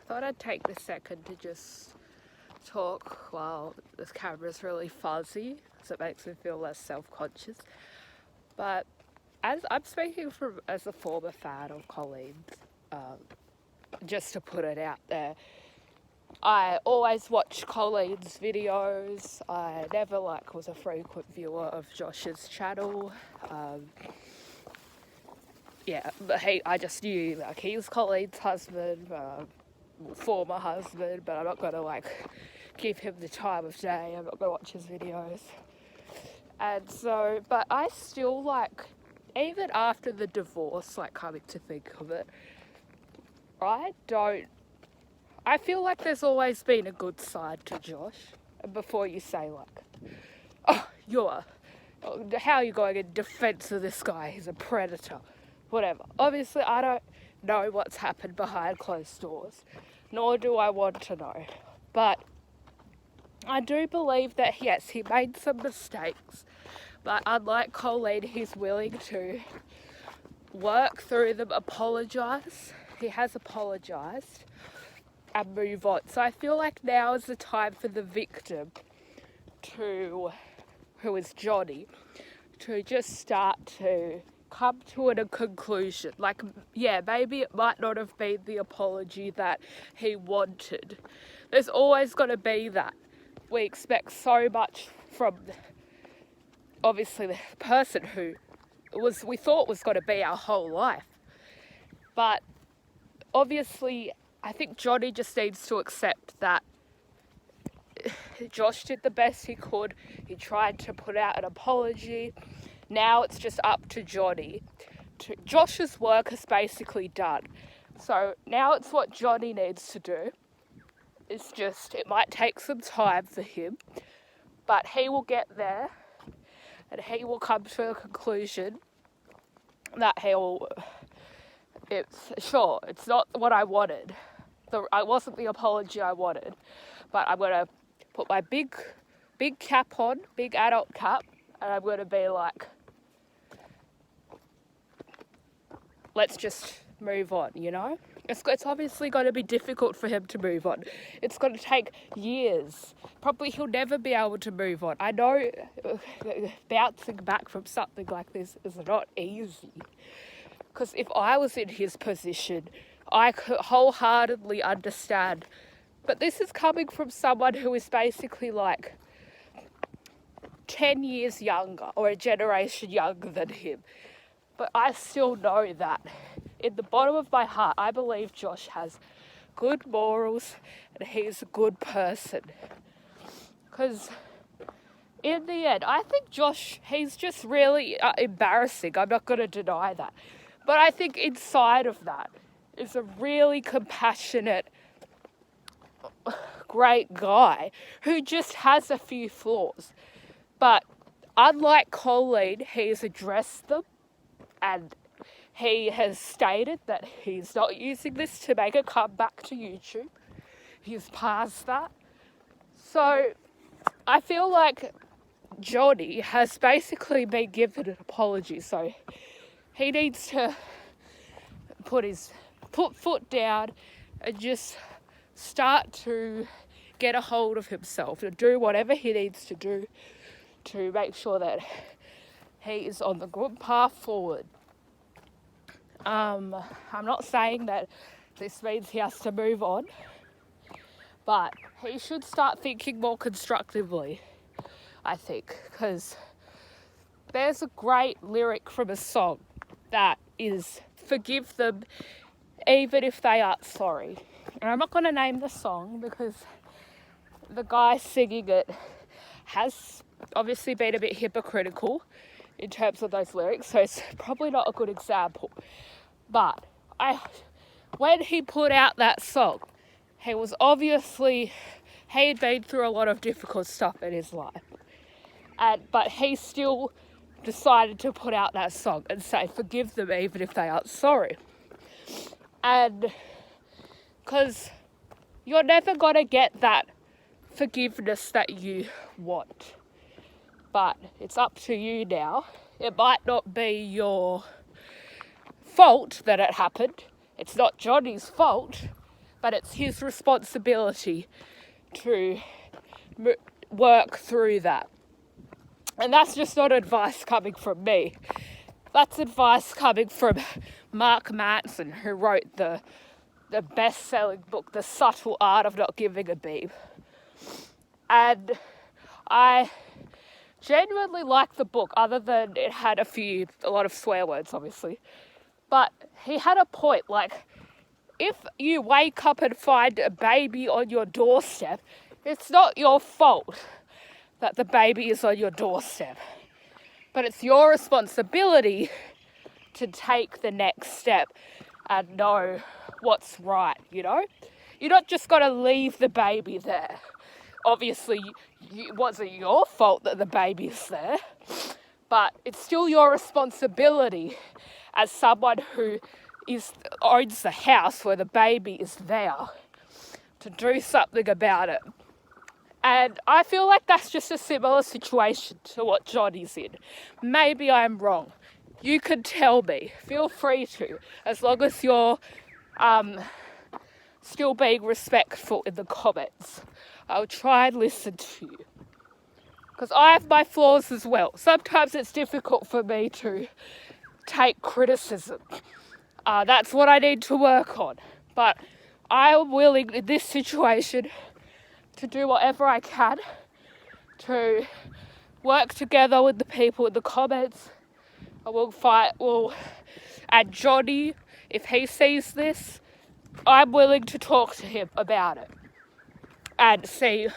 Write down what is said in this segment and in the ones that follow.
thought I'd take this second to just talk while this camera's really fuzzy, so it makes me feel less self-conscious. But as I'm speaking as a former fan of Colleen's, just to put it out there, I always watch Colleen's videos. I never was a frequent viewer of Josh's channel. But I just knew he's Colleen's husband, former husband, but I'm not gonna give him the time of day. I'm not gonna watch his videos. And so, but I still even after the divorce, coming to think of it, I feel like there's always been a good side to Josh. And before you say how are you going in defense of this guy? He's a predator. Whatever. Obviously, I don't know what's happened behind closed doors, nor do I want to know. But I do believe that, yes, he made some mistakes, but unlike Colleen, he's willing to work through them, apologise. He has apologised and move on. So I feel like now is the time for the victim, who is Johnny, to just start to come to a conclusion. Maybe it might not have been the apology that he wanted. There's always going to be that. We expect so much from, obviously, the person who we thought was going to be our whole life. But obviously, I think Johnny just needs to accept that Josh did the best he could. He tried to put out an apology. Now it's just up to Johnny. Josh's work is basically done. So now it's what Johnny needs to do. It might take some time for him, but he will get there and he will come to a conclusion that it's not what I wanted. I wasn't the apology I wanted, but I'm going to put my big cap on, big adult cap, and I'm going to be let's just move on, It's obviously going to be difficult for him to move on. It's going to take years. Probably he'll never be able to move on. I know bouncing back from something like this is not easy. Because if I was in his position, I could wholeheartedly understand. But this is coming from someone who is basically 10 years younger or a generation younger than him. But I still know that in the bottom of my heart, I believe Josh has good morals and he's a good person. Because in the end, I think Josh, he's just really embarrassing. I'm not going to deny that. But I think inside of that is a really compassionate, great guy who just has a few flaws. But unlike Colleen, he's addressed them. And he has stated that he's not using this to make a comeback to YouTube. He's past that. So I feel like Johnny has basically been given an apology. So he needs to put foot down and just start to get a hold of himself and do whatever he needs to do to make sure that he is on the good path forward. I'm not saying that this means he has to move on, but he should start thinking more constructively, I think, because there's a great lyric from a song that is, forgive them even if they aren't sorry. And I'm not going to name the song because the guy singing it has obviously been a bit hypocritical in terms of those lyrics, so it's probably not a good example. But when he put out that song, he had been through a lot of difficult stuff in his life. But he still decided to put out that song and say, forgive them even if they aren't sorry. And because you're never going to get that forgiveness that you want. But it's up to you now. It might not be your fault that it happened. It's not Johnny's fault. but it's his responsibility to work through that. And that's just not advice coming from me. That's advice coming from Mark Manson, who wrote the best-selling book, The Subtle Art of Not Giving a Beep. And I genuinely like the book, other than it had a lot of swear words, obviously. But he had a point, like, if you wake up and find a baby on your doorstep, it's not your fault that the baby is on your doorstep. But it's your responsibility to take the next step and know what's right, you know? You're not just got to leave the baby there. Obviously, it wasn't your fault that the baby's there, but it's still your responsibility as someone who owns the house where the baby is there to do something about it. And I feel like that's just a similar situation to what Johnny's in. Maybe I'm wrong. You could tell me. Feel free to, as long as you're still being respectful in the comments. I'll try and listen to you. Because I have my flaws as well. Sometimes it's difficult for me to take criticism. That's what I need to work on. But I am willing in this situation to do whatever I can to work together with the people in the comments. I will fight. And Johnny, if he sees this, I'm willing to talk to him about it and see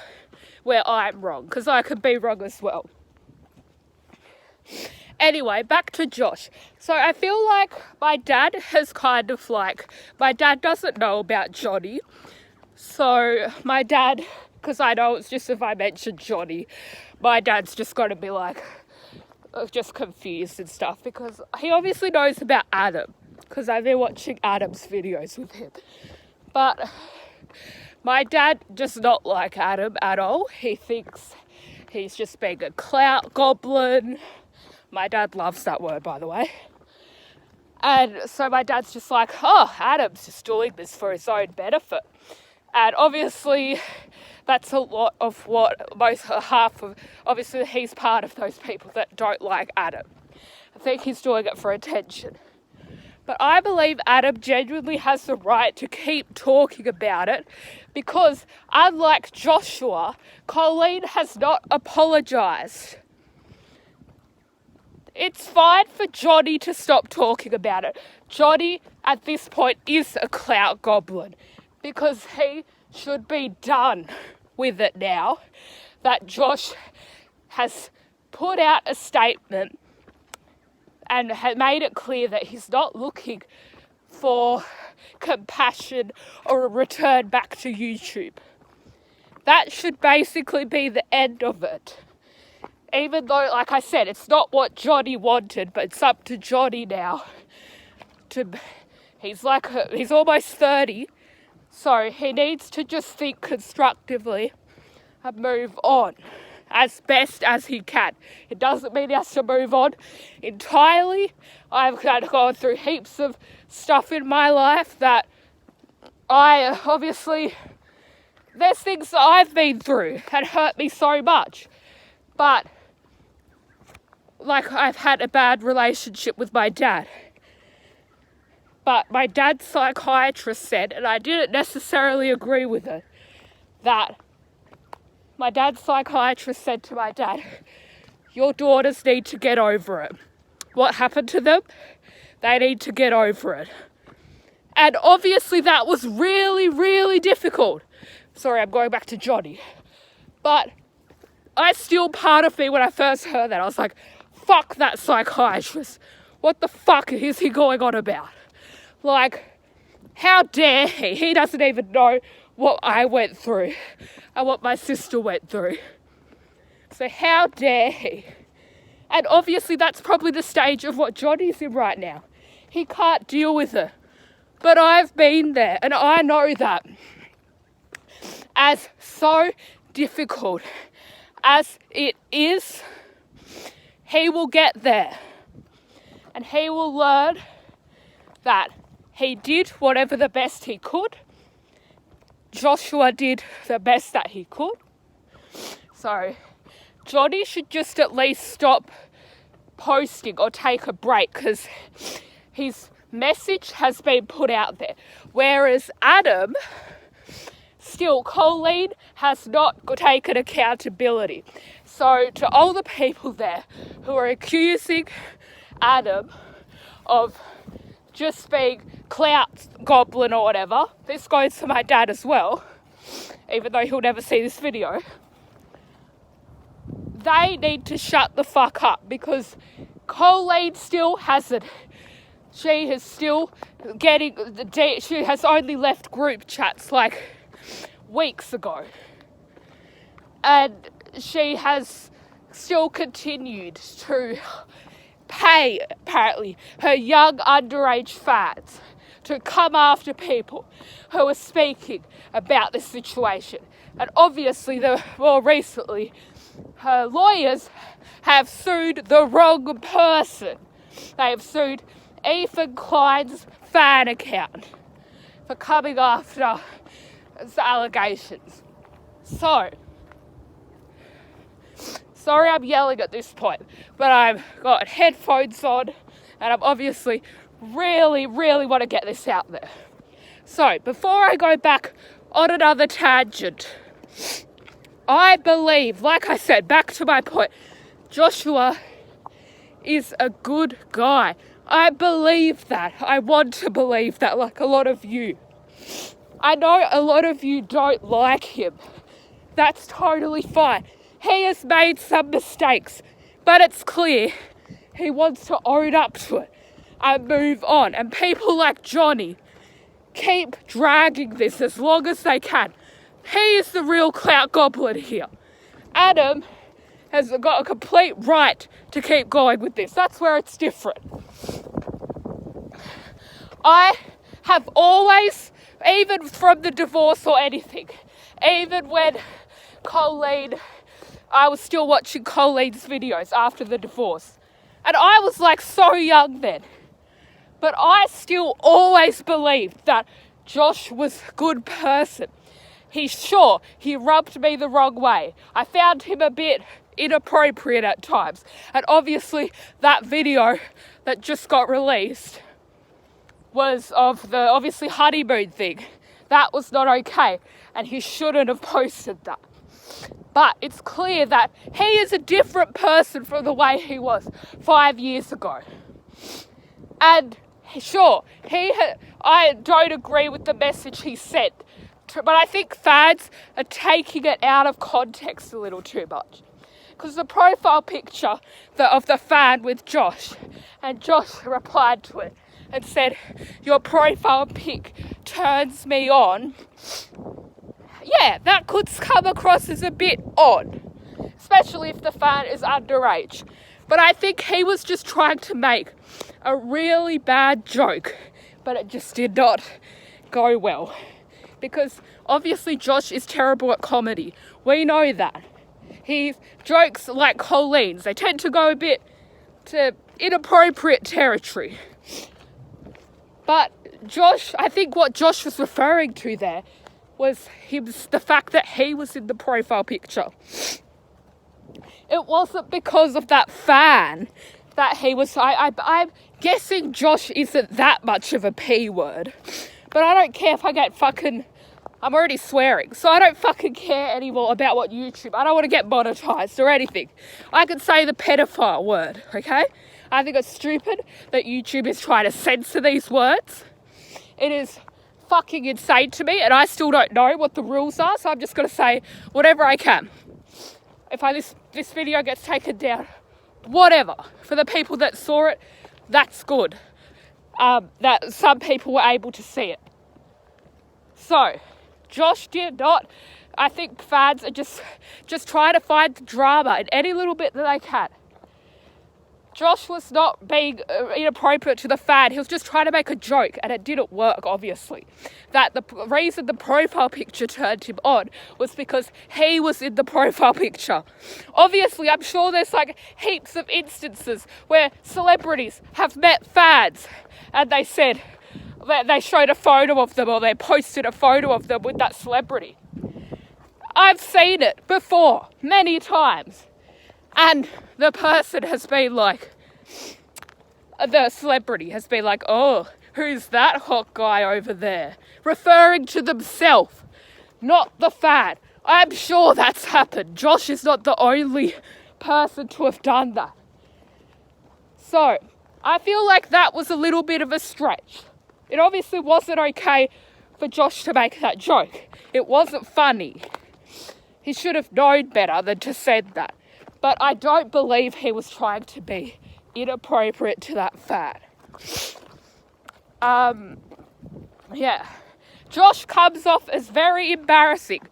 where I'm wrong, because I could be wrong as well. Anyway, back to Josh. So I feel like my dad doesn't know about Johnny. So my dad, because I know it's just if I mention Johnny, my dad's just going to be like, just confused and stuff, because he obviously knows about Adam, because I've been watching Adam's videos with him. But my dad does not like Adam at all. He thinks he's just being a clout goblin. My dad loves that word, by the way. And so my dad's just like, oh, Adam's just doing this for his own benefit. And obviously, that's a lot of obviously he's part of those people that don't like Adam. I think he's doing it for attention. But I believe Adam genuinely has the right to keep talking about it, because unlike Joshua, Colleen has not apologised. It's fine for Johnny to stop talking about it. Johnny, at this point, is a clout goblin, because he should be done with it now that Josh has put out a statement and had made it clear that he's not looking for compassion or a return back to YouTube. That should basically be the end of it. Even though, like I said, it's not what Johnny wanted, but it's up to Johnny now. He's almost 30, so he needs to just think constructively and move on as best as he can. It doesn't mean he has to move on entirely. I've gone through heaps of stuff in my life that there's things that I've been through that hurt me so much. But, like, I've had a bad relationship with my dad. But my dad's psychiatrist said, and I didn't necessarily agree with it, that my dad's psychiatrist said to my dad, your daughters need to get over it. What happened to them? They need to get over it. And obviously that was really, really difficult. Sorry, I'm going back to Johnny. But part of me, when I first heard that, I was like, fuck that psychiatrist. What the fuck is he going on about? Like, how dare he? He doesn't even know what I went through and what my sister went through. So how dare he? And obviously that's probably the stage of what Johnny's in right now. He can't deal with it. But I've been there, and I know that. As so difficult as it is, he will get there. And he will learn that he did whatever the best he could, Joshua did the best that he could. So Johnny should just at least stop posting or take a break, because his message has been put out there. Whereas Adam, still, Colleen has not taken accountability. So to all the people there who are accusing Adam of just being clout goblin or whatever, this goes to my dad as well, even though he'll never see this video, they need to shut the fuck up, because Colleen still hasn't. She has still she has only left group chats like weeks ago. And she has still continued to pay, apparently, her young underage fans to come after people who are speaking about this situation. And obviously, more recently, her lawyers have sued the wrong person. They have sued Ethan Klein's fan account for coming after the allegations. So, sorry I'm yelling at this point, but I've got headphones on and I'm obviously really want to get this out there. So, before I go back on another tangent, I believe, like I said, back to my point, Joshua is a good guy. I believe that. I want to believe that, like a lot of you. I know a lot of you don't like him. That's totally fine. He has made some mistakes, but it's clear he wants to own up to it and move on. And people like Johnny keep dragging this as long as they can. He is the real clout goblin here. Adam has got a complete right to keep going with this. That's where it's different. I have always, even from the divorce or anything, even when I was still watching Colleen's videos after the divorce, and I was like so young then, but I still always believed that Josh was a good person. He rubbed me the wrong way. I found him a bit inappropriate at times. And obviously that video that just got released was of the obviously honeymoon thing. That was not okay. And he shouldn't have posted that. But it's clear that he is a different person from the way he was 5 years ago. And sure, I don't agree with the message he sent. But I think fans are taking it out of context a little too much. Because the profile picture of the fan with Josh, and Josh replied to it and said, "Your profile pic turns me on." Yeah, that could come across as a bit odd, especially if the fan is underage. But I think he was just trying to make a really bad joke, but it just did not go well. Because obviously Josh is terrible at comedy. We know that. He jokes like Colleen's. They tend to go a bit to inappropriate territory. But Josh, I think what Josh was referring to there was the fact that he was in the profile picture. It wasn't because of that fan that he was... I'm guessing Josh isn't that much of a P word. But I don't care if I get fucking... I'm already swearing, so I don't fucking care anymore about what YouTube... I don't want to get monetized or anything. I can say the pedophile word, okay? I think it's stupid that YouTube is trying to censor these words. It is fucking insane to me, and I still don't know what the rules are, so I'm just going to say whatever I can. If this video gets taken down, whatever. For the people that saw it, that's good. That some people were able to see it. So, Josh did not. I think fans are just trying to find the drama in any little bit that they can. Josh was not being inappropriate to the fan. He was just trying to make a joke, and it didn't work, obviously. That the reason the profile picture turned him on was because he was in the profile picture. Obviously, I'm sure there's like heaps of instances where celebrities have met fans and they said, they showed a photo of them, or they posted a photo of them with that celebrity. I've seen it before, many times. And the person has been like, the celebrity has been like, oh, who's that hot guy over there? Referring to themselves, not the fan. I'm sure that's happened. Josh is not the only person to have done that. So, I feel like that was a little bit of a stretch. It obviously wasn't okay for Josh to make that joke. It wasn't funny. He should have known better than to say that. But I don't believe he was trying to be inappropriate to that fan. Yeah. Josh comes off as very embarrassing.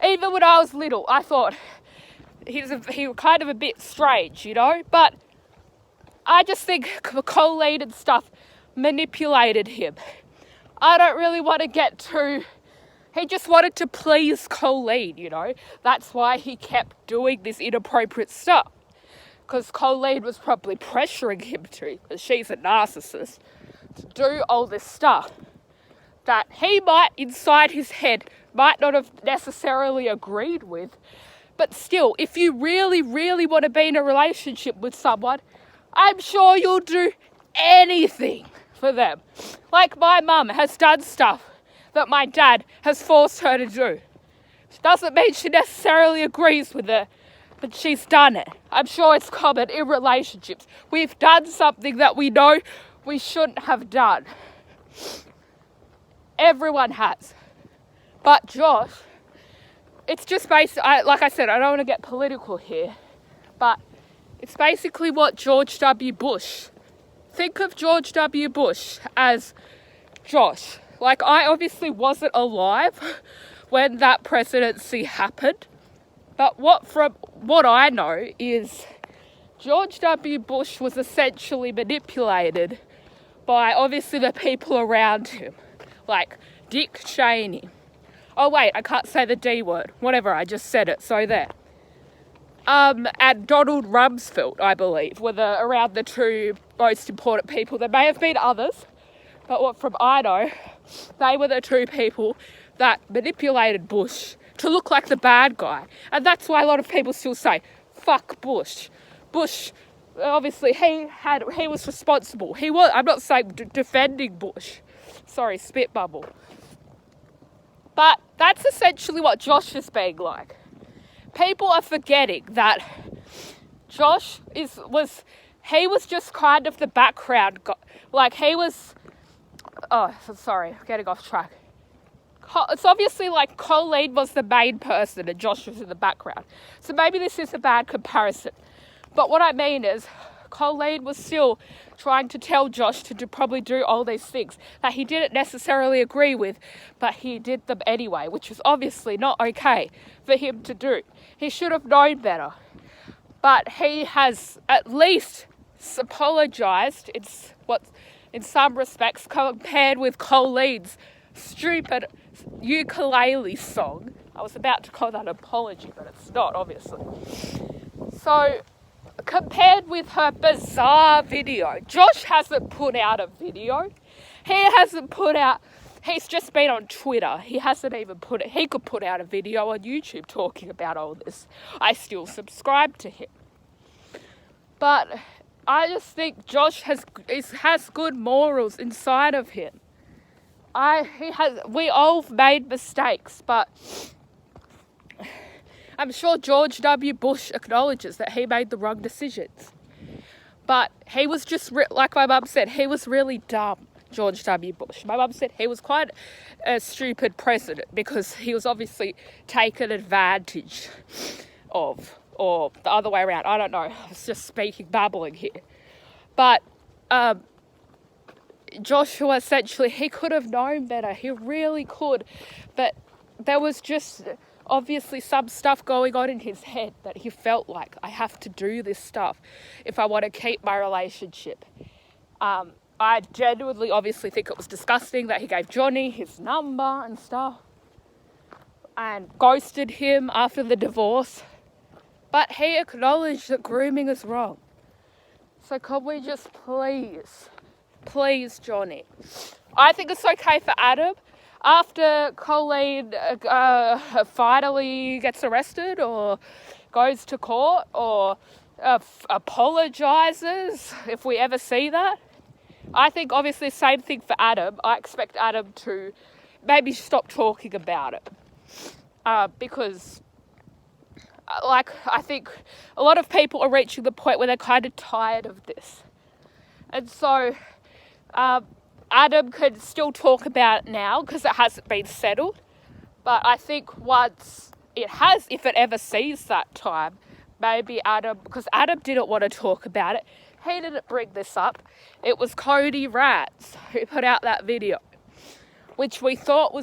Even when I was little, I thought he was kind of a bit strange, you know? But I just think Colleen and stuff manipulated him. I don't really want to get too... He just wanted to please Colleen, you know? That's why he kept doing this inappropriate stuff. Because Colleen was probably pressuring him to, because she's a narcissist, to do all this stuff that he might, inside his head, might not have necessarily agreed with. But still, if you really, really want to be in a relationship with someone, I'm sure you'll do anything for them. Like my mum has done stuff that my dad has forced her to do. It doesn't mean she necessarily agrees with it, but she's done it. I'm sure it's common in relationships. We've done something that we know we shouldn't have done. Everyone has. But Josh, it's just like I said, I don't want to get political here, but it's basically what George W. Bush. Think of George W. Bush as Josh. Like, I obviously wasn't alive when that presidency happened, but from what I know is George W. Bush was essentially manipulated by obviously the people around him, like Dick Cheney. Oh wait, I can't say the D word. Whatever, I just said it, so there. And Donald Rumsfeld, I believe, were around the two most important people. There may have been others, but from I know, they were the two people that manipulated Bush to look like the bad guy. And that's why a lot of people still say, fuck Bush. Bush, obviously, he was responsible. I'm not saying defending Bush. Sorry, spit bubble. But that's essentially what Josh is being like. People are forgetting that Josh was just kind of the background guy. Like, he was... Oh, sorry, getting off track. It's obviously like Colleen was the main person and Josh was in the background. So maybe this is a bad comparison. But what I mean is, Colleen was still trying to tell Josh to probably do all these things that he didn't necessarily agree with, but he did them anyway, which was obviously not okay for him to do. He should have known better. But he has at least apologised. In some respects, compared with Colleen's stupid ukulele song. I was about to call that an apology, but it's not, obviously. So, compared with her bizarre video, Josh hasn't put out a video. He's just been on Twitter. He hasn't even he could put out a video on YouTube talking about all this. I still subscribe to him. But I just think Josh has good morals inside of him. We all made mistakes, but I'm sure George W. Bush acknowledges that he made the wrong decisions. But he was just, like my mum said, he was really dumb, George W. Bush. My mum said he was quite a stupid president because he was obviously taken advantage of. Or the other way around, I don't know. I was just babbling here. But Joshua, essentially, he could have known better. He really could. But there was just obviously some stuff going on in his head that he felt like, I have to do this stuff if I want to keep my relationship. I genuinely obviously think it was disgusting that he gave Johnny his number and stuff and ghosted him after the divorce. But he acknowledged that grooming is wrong. So could we just please, Johnny, I think it's okay for Adam, after Colleen finally gets arrested or goes to court or apologises, if we ever see that. I think obviously the same thing for Adam. I expect Adam to maybe stop talking about it. Because I think a lot of people are reaching the point where they're kind of tired of this. And so Adam could still talk about it now because it hasn't been settled. But I think once it has, if it ever sees that time, maybe Adam, because Adam didn't want to talk about it. He didn't bring this up. It was Cody Rats who put out that video, which we thought was